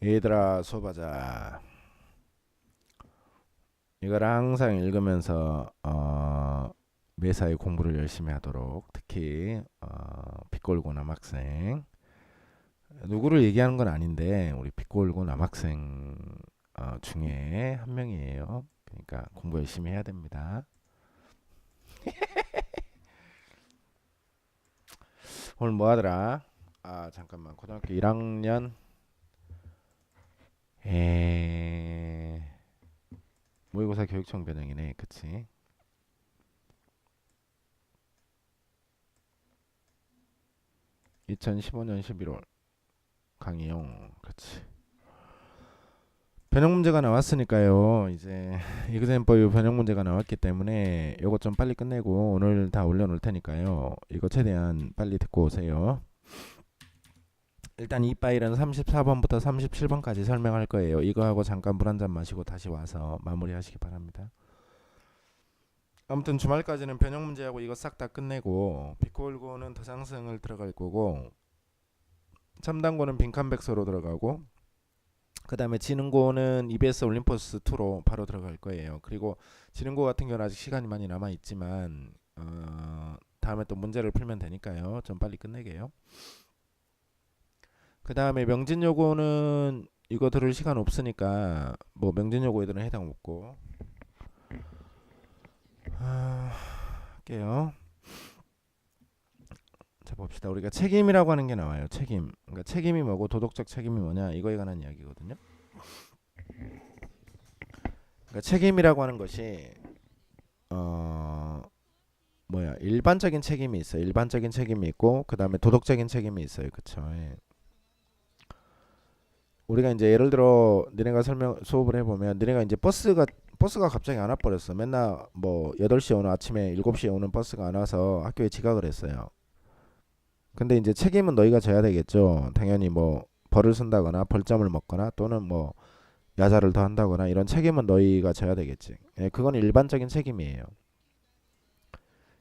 얘들아 수업하자. 이걸 항상 읽으면서 매사에 공부를 열심히 하도록. 특히 비꼴고 남학생, 누구를 얘기하는 건 아닌데 우리 비꼴고 남학생 중에 한 명이에요. 그러니까 공부 열심히 해야 됩니다. 오늘 뭐 하더라? 잠깐만, 고등학교 1학년 에 모의고사 교육청 변형이네. 그치? 2015년 11월 강의용. 그치? 변형 문제가 나왔으니까요. 이제 이그젠법이 변형 문제가 나왔기 때문에 이것 좀 빨리 끝내고 오늘 다 올려놓을 테니까요. 이거 최대한 빨리 듣고 오세요. 일단 이 파일은 34번부터 37번까지 설명할 거예요. 이거 하고 잠깐 물 한 잔 마시고 다시 와서 마무리하시기 바랍니다. 아무튼 주말까지는 변형 문제하고 이거 싹 다 끝내고 비꼴고는 더상승을 들어갈 거고, 첨단고는 빈칸백서로 들어가고, 그 다음에 지능고는 EBS 올림포스 2로 바로 들어갈 거예요. 그리고 지능고 같은 경우는 아직 시간이 많이 남아 있지만 다음에 또 문제를 풀면 되니까요. 좀 빨리 끝내게요. 그 다음에 명진요고는 이거 들을 시간 없으니까 뭐 명진요고 애들은 해당 없고 할게요. 자 봅시다. 우리가 책임이라고 하는 게 나와요. 책임. 그러니까 책임이 뭐고 도덕적 책임이 뭐냐, 이거에 관한 이야기거든요. 그러니까 책임이라고 하는 것이 뭐야, 일반적인 책임이 있어요. 일반적인 책임이 있고 그 다음에 도덕적인 책임이 있어요. 그쵸? 예. 우리가 이제 예를 들어 니네가 설명 수업을 해보면, 니네가 이제 버스가 갑자기 안 와버렸어. 맨날 뭐 8시에 오는, 아침에 7시에 오는 버스가 안 와서 학교에 지각을 했어요. 근데 이제 책임은 너희가 져야 되겠죠. 당연히 뭐 벌을 쓴다거나 벌점을 먹거나 또는 뭐 야자를 더 한다거나 이런 책임은 너희가 져야 되겠지. 예, 그건 일반적인 책임이에요.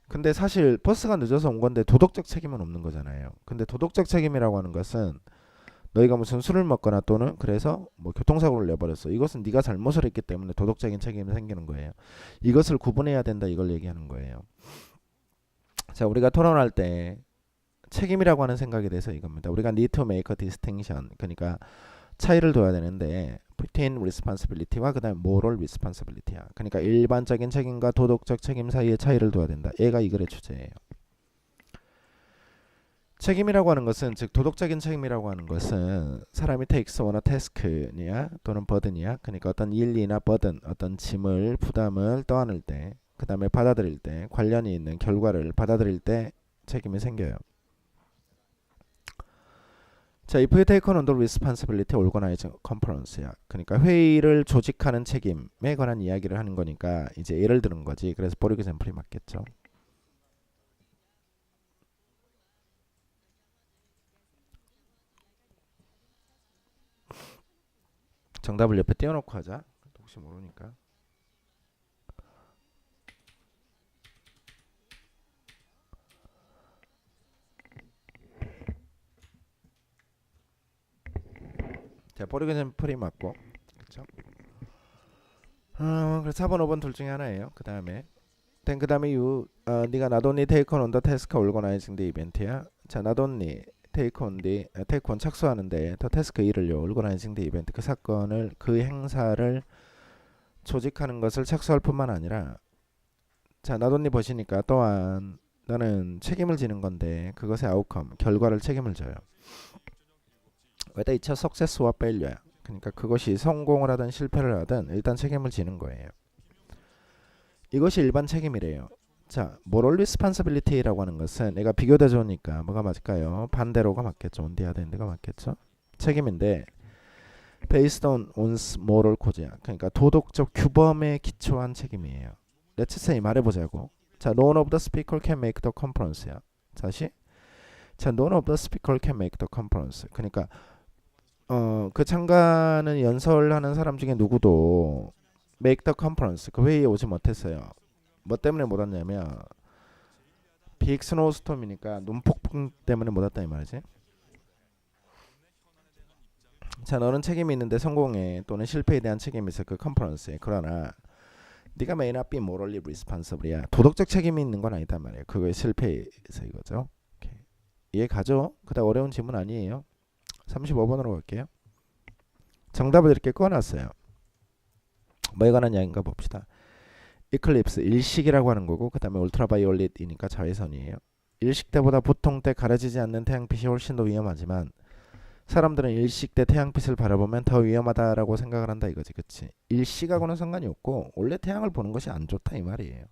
근데 사실 버스가 늦어서 온 건데 도덕적 책임은 없는 거잖아요. 근데 도덕적 책임이라고 하는 것은 너희가 무슨 술을 먹거나 또는 그래서 뭐 교통사고를 내버렸어. 이것은 네가 잘못을 했기 때문에 도덕적인 책임이 생기는 거예요. 이것을 구분해야 된다, 이걸 얘기하는 거예요. 자, 우리가 토론할 때 책임이라고 하는 생각에 대해서 이겁니다. 우리가 need to make a distinction, 그러니까 차이를 둬야 되는데 between responsibility와 그 다음에 moral responsibility야. 그러니까 일반적인 책임과 도덕적 책임 사이의 차이를 둬야 된다. 얘가 이 글의 주제예요. 책임이라고 하는 것은, 즉 도덕적인 책임이라고 하는 것은 사람이 takes on a task냐 또는 burden이야. 그러니까 어떤 일이나 burden, 어떤 짐을, 부담을 떠안을 때, 그 다음에 받아들일 때, 관련이 있는 결과를 받아들일 때 책임이 생겨요. 자, if you take on the responsibility organizing conference야. 그러니까 회의를 조직하는 책임에 관한 이야기를 하는 거니까 이제 예를 드는 거지. 그래서 for example이 맞겠죠. 정답을 옆에 띄워놓고 하자. 혹시 모르니까. 자, for example이 맞고, 그렇죠? 그래서 4번, 5번 둘 중에 하나예요. 그 다음에 그 다음에 네가 not only take on the task organizing the event야. 자, not only take on 착수하는데 더 태스크 일을요, organizing the event, 그 사건을, 그 행사를 조직하는 것을 착수할 뿐만 아니라, 자, not only 보시니까 또한 너는 책임을 지는 건데 그것의 아웃컴, 결과를 책임을 져요. whether it's a success와 failure야. 그러니까 그것이 성공을 하든 실패를 하든 일단 책임을 지는 거예요. 이것이 일반 책임이래요. 자, moral responsibility라고 하는 것은 내가 비교대 좋으니까 뭐가 맞을까요? 반대로가 맞겠죠. 온디해야 되는 데가 맞겠죠. 책임인데 based on one's moral code야. 그러니까 도덕적 규범에 기초한 책임이에요. Let's say 말해보자고. 자, none of the speaker can make the conference야. 다시. 자, none of the speaker can make the conference. 그러니까 그 참가하는 연설하는 사람 중에 누구도 make the conference, 그 회의에 오지 못했어요. 뭐 때문에 못 왔냐면 빅 스노우스톰이니까 눈폭풍 때문에 못 왔다 이 말이지. 자, 너는 책임이 있는데 성공에 또는 실패에 대한 책임이 있어 그 컨퍼런스에. 그러나 네가 may not be morally responsible이야. 도덕적 책임이 있는 건 아니단 말이에요. 그거의 실패에서 이거죠. 오케이. 이해 가죠? 그다음 어려운 질문 아니에요. 35번으로 갈게요. 정답을 이렇게 꺼놨어요. 뭐에 관한 이야기인가 봅시다. 이클립스 일식이라고 하는 거고 그 다음에 울트라바이올릿이니까 자외선이에요. 일식 때보다 보통 때 가려지지 않는 태양빛이 훨씬 더 위험하지만 사람들은 일식 때 태양빛을 바라보면 더 위험하다라고 생각을 한다 이거지. 그치? 일식하고는 상관이 없고 원래 태양을 보는 것이 안 좋다 이 말이에요.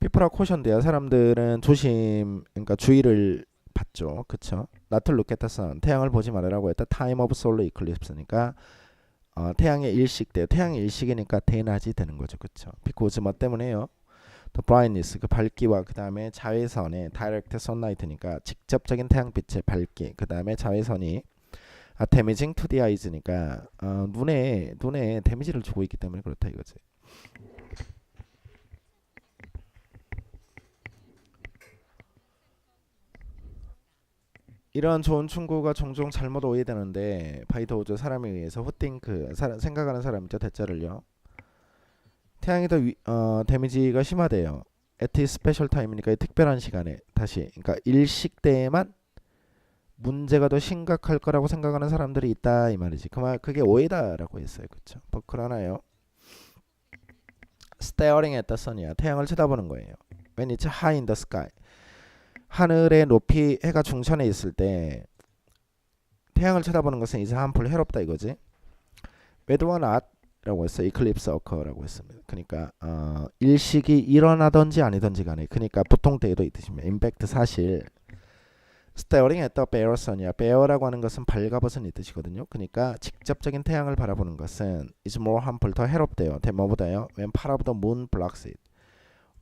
People are cautioned야. 사람들은 조심, 그러니까 주의를 받죠. 그쵸? Not to look at the sun. 태양을 보지 말으라고 했다. Time of solar eclipse니까 태양의 일식 때, 태양의 일식이니까 대낮이 되는 거죠. 그쵸? because 뭐 때문에요? The brightness, 그 밝기와 그 다음에 자외선의 direct sunlight니까 직접적인 태양빛의 밝기, 그 다음에 자외선이 damaging to the eyes니까 눈에 데미지를 주고 있기 때문에 그렇다 이거지. 이러한 좋은 충고가 종종 잘못 오해되는데 바이더우즈 사람에 의해서 후띵크 생각하는 사람이죠. 대자를요. 태양이 더 데미지가 심하대요. at special time이니까 이 특별한 시간에 다시 그러니까 일식 때에만 문제가 더 심각할 거라고 생각하는 사람들이 있다 이 말이지. 그게 오해다라고 했어요. 그렇죠? 뭐 그러나요? staring at the sun이야. 태양을 쳐다보는 거예요. when it's high in the sky. 하늘의 높이 해가 중천에 있을 때 태양을 쳐다보는 것은 이제 harmful 해롭다 이거지. whether or not 라고 했어요. eclipse occur라고 했습니다. 그러니까 일식이 일어나든지 아니든지 간에 그러니까 보통 때에도 이 뜻입니다. in 사실 staring at the bare sun이야. bare라고 하는 것은 발가벗은 이 뜻이거든요. 그러니까 직접적인 태양을 바라보는 것은 is more harmful 더 해롭대요. 뭐보다요? when part of the moon blocks it.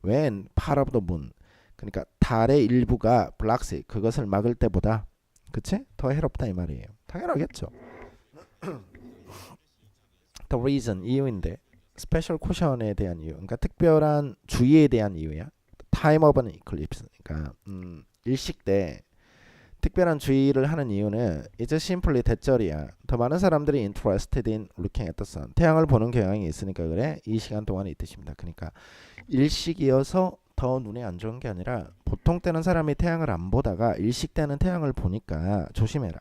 when part of the moon 그러니까 달의 일부가 blocks it 그것을 막을 때보다 그치? 더 해롭다 이 말이에요. 당연하겠죠. The reason 이유인데 special caution에 대한 이유 그러니까 특별한 주의에 대한 이유야. time of an eclipse 그러니까 일식 때 특별한 주의를 하는 이유는 이제 simply 대절이야. 더 많은 사람들이 interested in looking at the sun 태양을 보는 경향이 있으니까 그래. 이 시간 동안에 이 뜻입니다. 그러니까 일식이어서 더 눈에 안 좋은 게 아니라 보통 때는 사람이 태양을 안 보다가 일식 때는 태양을 보니까 조심해라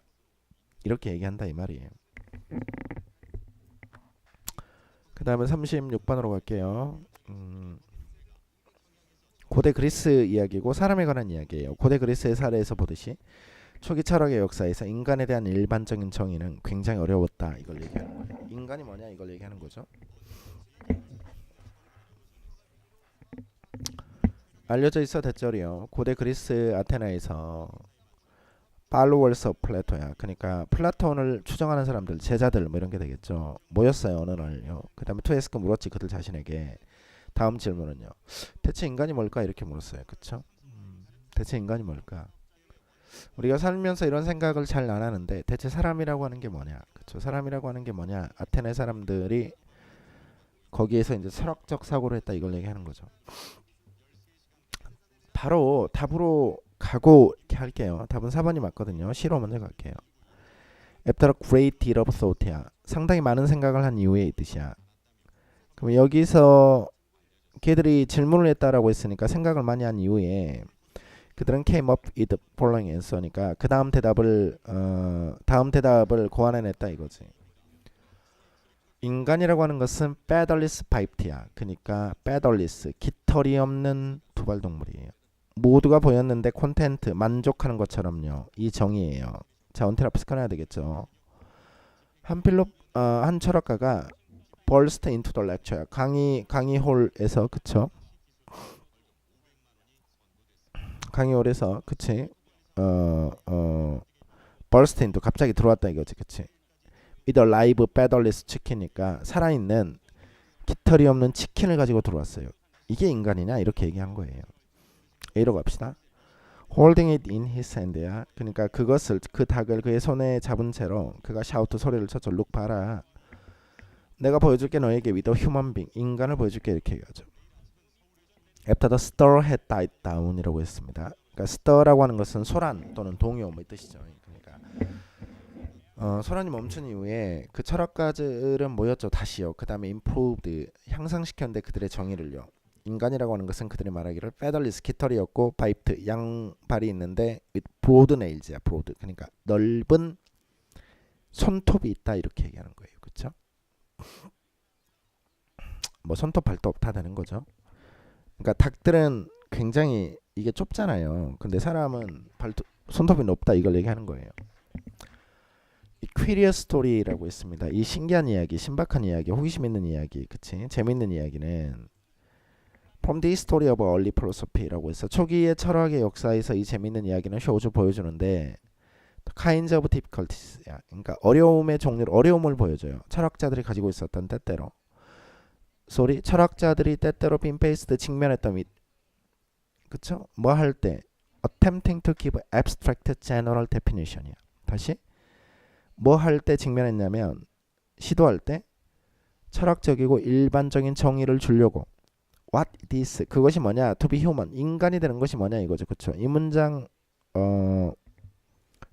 이렇게 얘기한다 이 말이에요. 그 다음에 36번으로 갈게요. 고대 그리스 이야기고 사람에 관한 이야기예요. 고대 그리스의 사례에서 보듯이 초기 철학의 역사에서 인간에 대한 일반적인 정의는 굉장히 어려웠다. 이걸 얘기하는 거예요. 인간이 뭐냐 이걸 얘기하는 거죠. 알려져 있어 대절이요. 고대 그리스 아테나에서 followers of 플라토야. 그러니까 플라톤을 추정하는 사람들, 제자들 뭐 이런 게 되겠죠. 모였어요 어느 날요. 그 다음에 투에스크 물었지 그들 자신에게. 다음 질문은요. 대체 인간이 뭘까 이렇게 물었어요. 그쵸? 대체 인간이 뭘까? 우리가 살면서 이런 생각을 잘 안 하는데 대체 사람이라고 하는 게 뭐냐? 그쵸? 사람이라고 하는 게 뭐냐? 아테네 사람들이 거기에서 이제 철학적 사고를 했다 이걸 얘기하는 거죠. 바로 답으로 가고 이렇게 할게요. 답은 4번이 맞거든요. C로 먼저 갈게요. After a great deal of thought야. 상당히 많은 생각을 한 이후에 이 뜻이야. 그럼 여기서 걔들이 질문을 했다라고 했으니까 생각을 많이 한 이후에 그들은 came up with the following answer니까 그 다음 대답을 고안해냈다 이거지. 인간이라고 하는 것은 featherless biped야. 그러니까 featherless 깃털이 없는 두발동물이에요. 모두가 보였는데 콘텐트 만족하는 것처럼요. 이 정의예요. 자, 언테라피스 꺼내야 되겠죠. 한 철학가가 burst into the lecture 강의홀에서 그쵸? 강의홀에서 그치? burst into 갑자기 들어왔다 이거지. 그치? with a live featherless chicken이니까 살아있는 깃털이 없는 치킨을 가지고 들어왔어요. 이게 인간이냐 이렇게 얘기한 거예요. A로 갑시다. holding it in his hand야. 그러니까 그것을 그 닭을 그의 손에 잡은 채로 그가 샤우트 소리를 쳤죠. look 봐라. 내가 보여줄게 너에게 with a human being 인간을 보여줄게 이렇게 얘기하죠. After the star had died down이라고 했습니다. 그러니까 stir라고 하는 것은 소란 또는 동요 뭐 이 뜻이죠. 그러니까 소란이 멈춘 이후에 그 철학가들은 뭐였죠? 다시요. 그 다음에 improved 향상시켰는데 그들의 정의를요. 인간이라고 하는 것은 그들이 말하기를 페달리스 깃털이었고 바이트 양발이 있는데 with broad nails야. broad 그러니까 넓은 손톱이 있다 이렇게 얘기하는 거예요. 그렇죠? 뭐 손톱 발톱 다 되는 거죠. 그러니까 닭들은 굉장히 이게 좁잖아요. 근데 사람은 발톱 손톱이 높다 이걸 얘기하는 거예요. 이 퀴리어스 스토리라고 있습니다. 이 신기한 이야기, 신박한 이야기, 호기심 있는 이야기, 그치? 재밌는 이야기는 From the History of Early Philosophy라고 해서 초기의 철학의 역사에서 이 재밌는 이야기는 쇼즈 보여주는데 Kinds of Difficulties야. 그러니까 어려움의 종류를 어려움을 보여줘요. 철학자들이 가지고 있었던 때때로 철학자들이 때때로 빈 페이스드 직면했던 그쵸? 뭐 할 때 attempting to give abstract general definition이야. 다시 뭐 할 때 직면했냐면 시도할 때 철학적이고 일반적인 정의를 주려고 what is 그것이 뭐냐 to be human 인간이 되는 것이 뭐냐 이거죠. 그쵸? 이 문장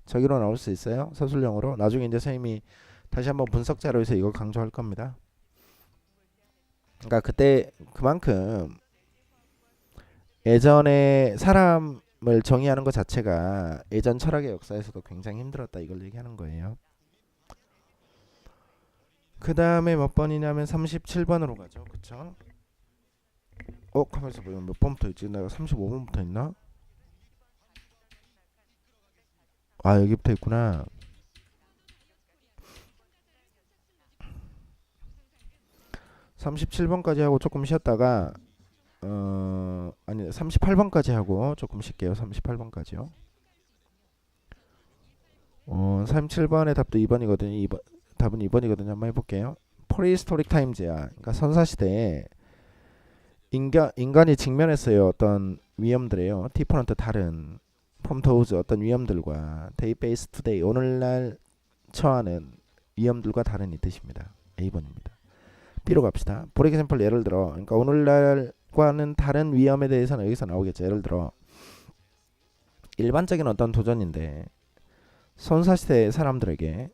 저기로 나올 수 있어요. 서술형으로 나중에 이제 선생님이 다시 한번 분석 자료에서 이거 강조할 겁니다. 그러니까 그때 그만큼 예전에 사람을 정의하는 것 자체가 예전 철학의 역사에서도 굉장히 힘들었다 이걸 얘기하는 거예요. 그 다음에 몇 번이냐면 37번으로 가죠. 그쵸? 가만있어 보면 몇 번부터 있지? 내가 35번부터 있나? 아 여기부터 있구나. (37번까지) 하고 조금 쉬었다가 아니 38번까지 하고 조금 쉴게요. 38번까지요. 37번의 답도 2번이거든요. 답은 2번이거든요. 한번 해볼게요. Prehistoric Times야. 그러니까 선사시대에 인간이 직면했어요. 어떤 위험들에요. different 다른 from those 어떤 위험들과 they face today 오늘날 처하는 위험들과 다른 이 뜻입니다. A번입니다. B로 갑시다. For example 예를 들어 그러니까 오늘날과는 다른 위험에 대해서는 여기서 나오겠죠. 예를 들어 일반적인 어떤 도전인데 선사시대 사람들에게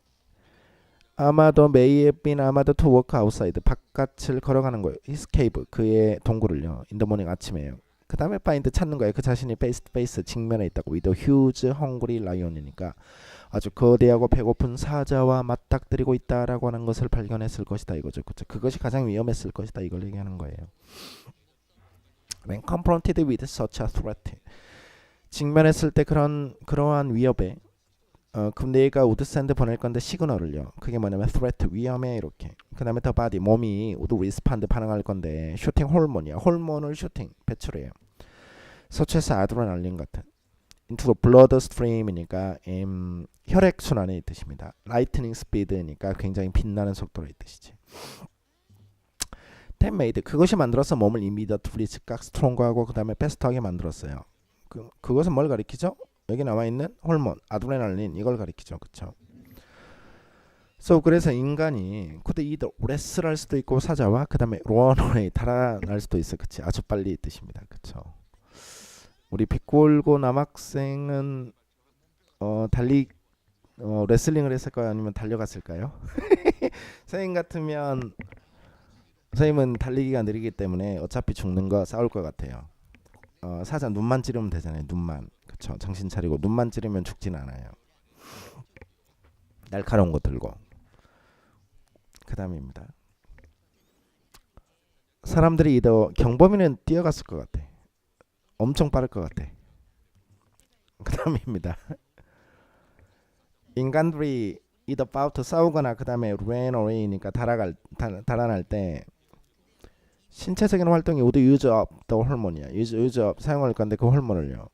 아마도 may have been 아마도 to walk outside 바깥을 걸어가는 거예요. escape 그의 동굴을요. in the morning 아침에요. 그 다음에 find 찾는 거예요. 그 자신이 face to face 직면에 있다고 with a huge hungry lion이니까 아주 거대하고 배고픈 사자와 맞닥뜨리고 있다라고 하는 것을 발견했을 것이다 이거죠. 그렇죠? 그것이 가장 위험했을 것이다 이걸 얘기하는 거예요. When confronted with such a threat 직면했을 때 그러한 위협에 그럼 내가 우드샌드 보낼 건데 시그널을요. 그게 뭐냐면 threat 위험해 이렇게. 그 다음에 the body 몸이 would respond 반응할 건데 슈팅 호르몬이야. 호르몬을 슈팅 배출해요. such as 아드레날린 같은. into the blood stream이니까 혈액 순환의 뜻입니다. lightning speed니까 굉장히 빛나는 속도로 이 뜻이지. that made 그것이 만들어서 몸을 immediately 즉각 스트롱하고 그 다음에 faster하게 만들었어요. 그것은 뭘 가리키죠? 여기 나와있는 호르몬 아드레날린 이걸 가리키죠. 그쵸? 그래서 인간이 could either wrestle할 수도 있고 사자와 그 다음에 run away 달아날 수도 있어. 그치? 아주 빨리 이 뜻입니다. 그쵸? 우리 빅골고 남학생은 레슬링을 했을까요? 아니면 달려갔을까요? 선생님 같으면 선생님은 달리기가 느리기 때문에 어차피 죽는 거 싸울 것 같아요. 사자 눈만 찌르면 되잖아요. 눈만. 그쵸? 정신 차리고 눈만 찌르면 죽진 않아요. 날카로운 거 들고. 그 다음입니다. 사람들이 경범이는 뛰어갔을 것 같아. 엄청 빠를 것 같아. 그 다음입니다. 인간들이 either about 싸우거나 그 다음에 ran away니까 달아날 때 신체적인 활동이 would use up the hormone이야. use up 사용할 건데 그 호르몬을요.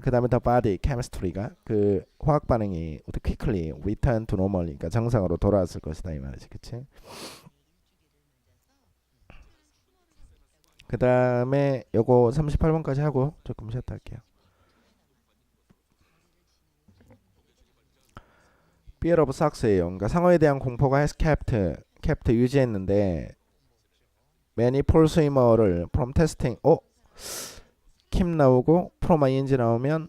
그 다음에 the body chemistry가 그 화학 반응이 would quickly return to normal이니까 정상으로 돌아왔을 것이다 이 말이지. 그치? 그 다음에 요거 38번까지 하고 조금 쉬었다 할게요. Fear of sucks예요. 그러니까 상어에 대한 공포가 has kept 유지했는데 many poor swimmer를 from testing 킴 나오고 from ing 나오면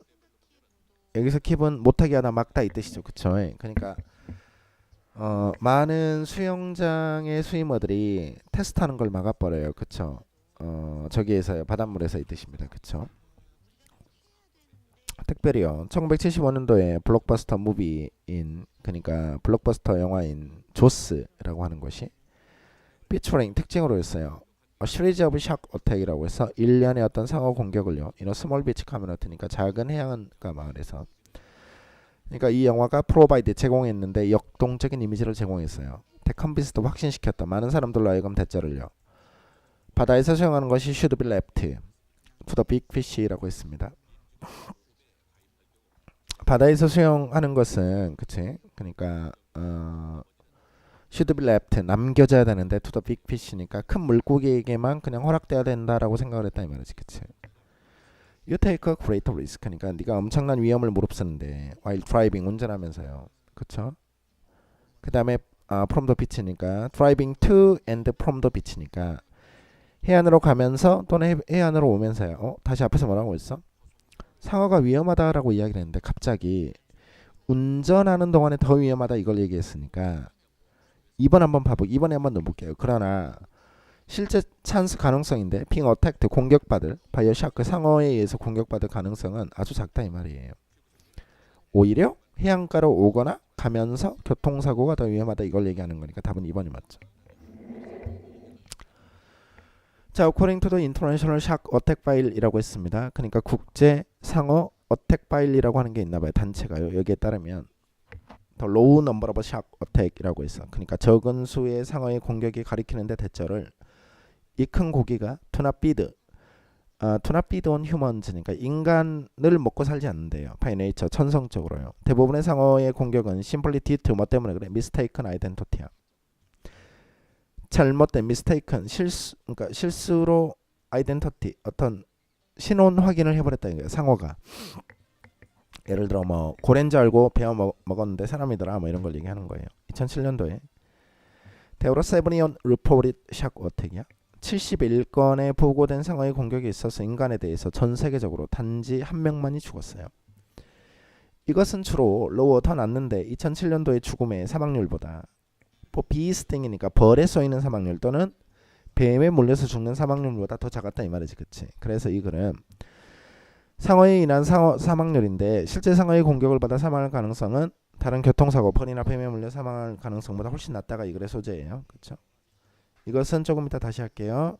여기서 킵은 못하게 하다 막다 이 뜻이죠. 그쵸? 예. 그러니까 많은 수영장의 스위머들이 테스트하는 걸 막아버려요. 그쵸? 저기에서요. 바닷물에서 이 뜻입니다. 그쵸? 특별히요. 1975년도에 블록버스터 무비인 그러니까 블록버스터 영화인 조스라고 하는 것이 피처링 특징으로였어요. 시리즈 오브 샥 어택이라고 해서 1년의 어떤 상어 공격을요. 이런 스몰 비치 커뮤니티니까 작은 해안가 마을에서 그러니까 이 영화가 프로바이드 제공했는데 역동적인 이미지를 제공했어요. 테컨비스도 확신시켰다. 많은 사람들로 하여금 대자를요. 바다에서 수영하는 것이 should be left to the big fish라고 했습니다. 바다에서 수영하는 것은 그치? 그러니까 should be left 남겨져야 되는데 to the big fish니까 큰 물고기에게만 그냥 허락돼야 된다라고 생각을 했다 이 말이지, 그치? You take a great risk. 그러니까 네가 엄청난 위험을 무릅쓰는데 while driving 운전하면서요, 그쵸? 그 다음에 from the beach니까 driving to and from the beach니까 해안으로 가면서 또는 해안으로 오면서요. 다시 앞에서 뭐라고 했어? 상어가 위험하다라고 이야기를 했는데 갑자기 운전하는 동안에 더 위험하다 이걸 얘기했으니까 2번 한번 봐볼게요. 2번에 한번 넣어볼게요. 그러나 실제 찬스 가능성인데 핑 어택트 공격받을 바이어 샤크 상어에 의해서 공격받을 가능성은 아주 작다 이 말이에요. 오히려 해안가로 오거나 가면서 교통사고가 더 위험하다 이걸 얘기하는 거니까 답은 2번이 맞죠. 자, according to the International Shark Attack File이라고 했습니다. 그러니까 국제 상어 어택 파일이라고 하는 게 있나 봐요. 단체가요. 여기에 따르면 더 low number of shark attack이라고 했어. 그러니까 적은 수의 상어의 공격이 가리키는데 대절을 이 큰 고기가 do not feed do not feed on humans니까 인간을 먹고 살지 않는데요. by nature 천성적으로요. 대부분의 상어의 공격은 simply due to 뭐 때문에 그래? mistaken identity야. 잘못된 mistaken 그러니까 실수로 identity 어떤 신원 확인을 해버렸다 이거예요. 상어가 예를 들어 뭐 고래인 줄 알고 베어 먹었는데 사람이더라 뭐 이런 걸 얘기하는 거예요. 2007년도에 데우로 세브니온 리포리드 샥 어택이야. 71건의 보고된 상어의 공격이 있어서 인간에 대해서 전 세계적으로 단지 한 명만이 죽었어요. 이것은 주로 로워 더 낮는데 2007년도의 죽음의 사망률보다 비스팅이니까 벌에 쏘이는 사망률 또는 뱀에 물려서 죽는 사망률보다 더 작았다 이 말이지, 그치? 그래서 이 글은 상어에 인한 사망률인데 실제 상어의 공격을 받아 사망할 가능성은 다른 교통사고, 벌이나 뱀에 물려 사망할 가능성보다 훨씬 낮다가 이 글의 소재예요, 그렇죠? 이것은 조금 이따 다시 할게요.